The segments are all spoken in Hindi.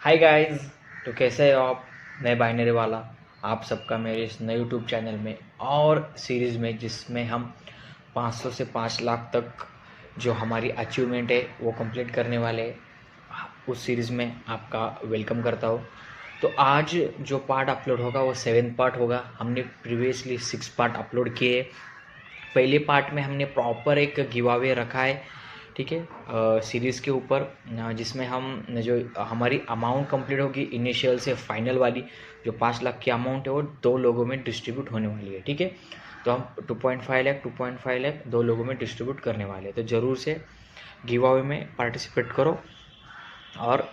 Hi guys. तो कैसे हो आप? मैं बाइनरी वाला आप सबका मेरे इस नए यूट्यूब चैनल में और सीरीज़ में, जिसमें हम 500 से 5 लाख तक जो हमारी अचीवमेंट है वो कंप्लीट करने वाले हैं, उस सीरीज़ में आपका वेलकम करता हूँ। तो आज जो पार्ट अपलोड होगा वो 7th पार्ट होगा। हमने प्रीवियसली 6 पार्ट अपलोड किए। पहले पार्ट में हमने प्रॉपर एक गिव अवे रखा है, ठीक है, सीरीज़ के ऊपर, जिसमें हम जो हमारी अमाउंट कंप्लीट होगी इनिशियल से फाइनल वाली, जो 5 लाख की अमाउंट है वो 2 लोगों में डिस्ट्रीब्यूट होने वाली है, ठीक है। तो हम 2.5 लाख 2 लोगों में डिस्ट्रीब्यूट करने वाले हैं। तो ज़रूर से गिव अवे में पार्टिसिपेट करो और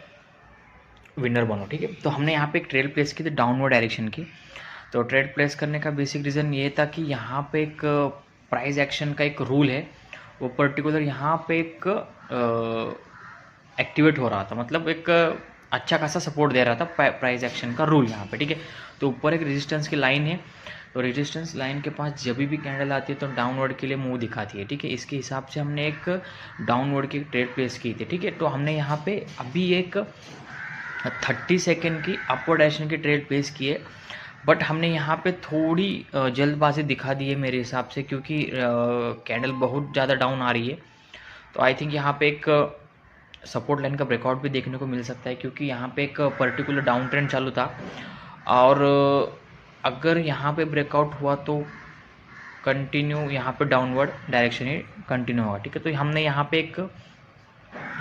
विनर बनो, ठीक है। तो हमने यहाँ पे एक ट्रेल प्लेस की थी डाउनवर्ड डायरेक्शन की। तो ट्रेड प्लेस करने का बेसिक रीज़न ये था कि यहाँ पे एक प्राइस एक्शन का एक रूल है, वो पर्टिकुलर यहाँ पे एक एक्टिवेट हो रहा था, मतलब एक अच्छा खासा सपोर्ट दे रहा था प्राइस एक्शन का रूल यहाँ पे, ठीक है। तो ऊपर एक रेजिस्टेंस की लाइन है, तो रेजिस्टेंस लाइन के पास जब भी कैंडल आती है तो डाउनवर्ड के लिए मुंह दिखाती है, ठीक है। इसके हिसाब से हमने एक डाउनवर्ड की ट्रेड प्लेस की थी, ठीक है। तो हमने यहाँ पे अभी एक 30 सेकेंड की अपवर्ड डायरेक्शन की ट्रेड प्लेस की है, बट हमने यहाँ पे थोड़ी जल्दबाजी दिखा दी है मेरे हिसाब से, क्योंकि कैंडल बहुत ज़्यादा डाउन आ रही है। तो आई थिंक यहाँ पे एक सपोर्ट लाइन का ब्रेकआउट भी देखने को मिल सकता है, क्योंकि यहाँ पे एक पर्टिकुलर डाउन ट्रेंड चालू था, और अगर यहाँ पे ब्रेकआउट हुआ तो कंटिन्यू यहाँ पे डाउनवर्ड डायरेक्शन ही कंटिन्यू होगा, ठीक है। तो हमने यहाँ पे एक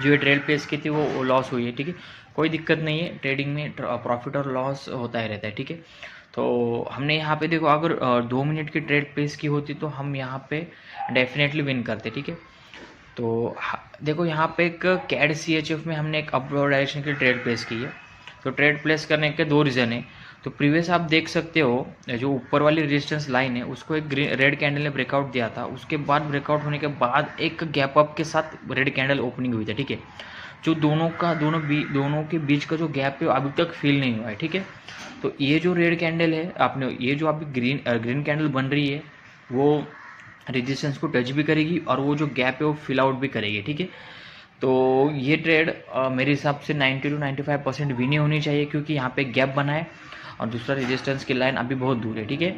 जो ये ट्रेड प्लेस की थी वो लॉस हुई है, ठीक है। कोई दिक्कत नहीं है, ट्रेडिंग में प्रॉफिट और लॉस होता ही रहता है, ठीक है। तो हमने यहाँ पे देखो, अगर 2 मिनट की ट्रेड प्लेस की होती तो हम यहाँ पे डेफिनेटली विन करते, ठीक है। तो देखो यहाँ पे एक कैड CHF में हमने एक अपवर्ड डायरेक्शन की ट्रेड प्लेस की है। तो ट्रेड प्लेस करने के 2 रीज़न है। तो प्रीवियस आप देख सकते हो, जो ऊपर वाली रेजिस्टेंस लाइन है उसको एक रेड कैंडल ने ब्रेकआउट दिया था, उसके बाद ब्रेकआउट होने के बाद एक गैप अप के साथ रेड कैंडल ओपनिंग हुई थी, ठीक है। जो दोनों के बीच का जो गैप है अभी तक फिल नहीं हुआ है, ठीक है। तो ये जो रेड कैंडल है, आपने ये जो अभी ग्रीन कैंडल बन रही है, वो रेजिस्टेंस को टच भी करेगी और वो जो गैप है वो फिल आउट भी करेगी, ठीक है। तो ये ट्रेड मेरे हिसाब से 90 to 95% विन ही होनी चाहिए, क्योंकि यहाँ पे गैप बना है और दूसरा रेजिस्टेंस की लाइन अभी बहुत दूर है, ठीक है।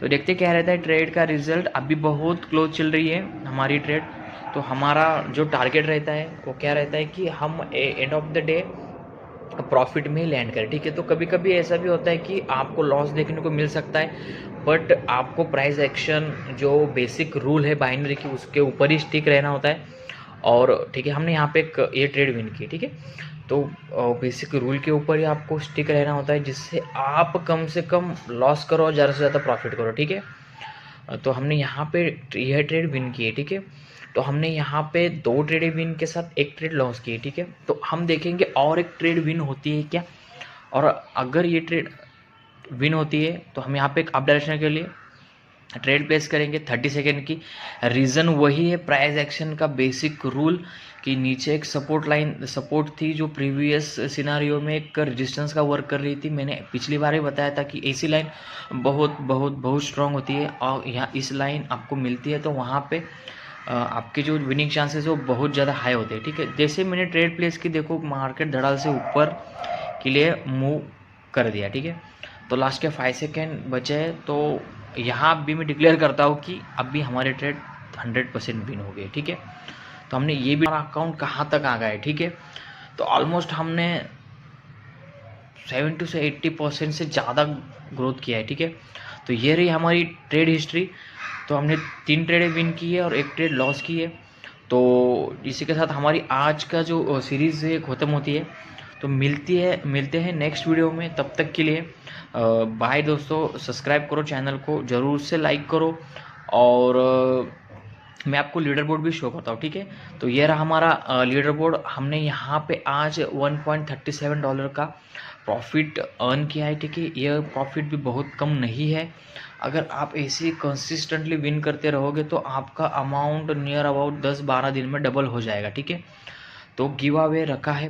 तो देखते क्या रहता है ट्रेड का रिजल्ट। अभी बहुत क्लोज चल रही है हमारी ट्रेड। तो हमारा जो टारगेट रहता है वो क्या रहता है कि हम end of the day profit में ही लैंड करें, ठीक है। तो कभी कभी ऐसा भी होता है कि आपको लॉस देखने को मिल सकता है, बट आपको प्राइस एक्शन जो बेसिक रूल है बाइनरी की उसके ऊपर ही स्टिक रहना होता है, और ठीक है हमने यहाँ पे एक ये ट्रेड विन की, ठीक है। तो बेसिक रूल के ऊपर ही आपको स्टिक रहना होता है, जिससे आप कम से कम लॉस करो और ज़्यादा से ज़्यादा प्रॉफिट करो, ठीक है। तो हमने यहाँ पे यह ट्रेड विन की है, ठीक है। तो हमने यहाँ पे 2 ट्रेड विन के साथ एक ट्रेड लॉस की है, ठीक है। तो हम देखेंगे और एक ट्रेड विन होती है क्या, और अगर ये ट्रेड विन होती है तो हम यहाँ पे एक अप डायरेक्शन के लिए ट्रेड प्लेस करेंगे 30 सेकेंड की। रीज़न वही है, प्राइस एक्शन का बेसिक रूल, कि नीचे एक सपोर्ट थी जो प्रीवियस सिनारियो में एक रेजिस्टेंस का वर्क कर रही थी। मैंने पिछली बार ही बताया था कि ऐसी लाइन बहुत बहुत बहुत स्ट्रांग होती है, और यहाँ इस लाइन आपको मिलती है तो वहाँ पे आपके जो विनिंग चांसेस वो बहुत ज़्यादा हाई होते हैं, ठीक है। जैसे मैंने ट्रेड प्लेस की, देखो मार्केट धड़ाल से ऊपर के लिए मूव कर दिया, ठीक है। तो लास्ट के 5 सेकेंड बचे हैं, तो यहाँ भी मैं डिक्लेयर करता हूँ कि अभी हमारे ट्रेड 100% विन हो गए, ठीक है। तो हमने ये भी, हमारा अकाउंट कहाँ तक आ गया है, ठीक है। तो ऑलमोस्ट हमने 70 से 80% से ज़्यादा ग्रोथ किया है, ठीक है। तो ये रही हमारी ट्रेड हिस्ट्री। तो हमने 3 ट्रेडें विन की है और 1 ट्रेड लॉस की है। तो इसी के साथ हमारी आज का जो सीरीज़ है ख़त्म होती है। तो मिलते हैं नेक्स्ट वीडियो में, तब तक के लिए बाय दोस्तों। सब्सक्राइब करो चैनल को, ज़रूर से लाइक करो, और मैं आपको लीडर बोर्ड भी शो करता हूँ, ठीक है। तो ये रहा हमारा लीडर बोर्ड। हमने यहाँ पे आज $1.37 का प्रॉफिट अर्न किया है, ठीक है। यह प्रॉफिट भी बहुत कम नहीं है। अगर आप ऐसे कंसिस्टेंटली विन करते रहोगे तो आपका अमाउंट नियर अबाउट 10-12 दिन में डबल हो जाएगा, ठीक है। तो गिव अवे रखा है।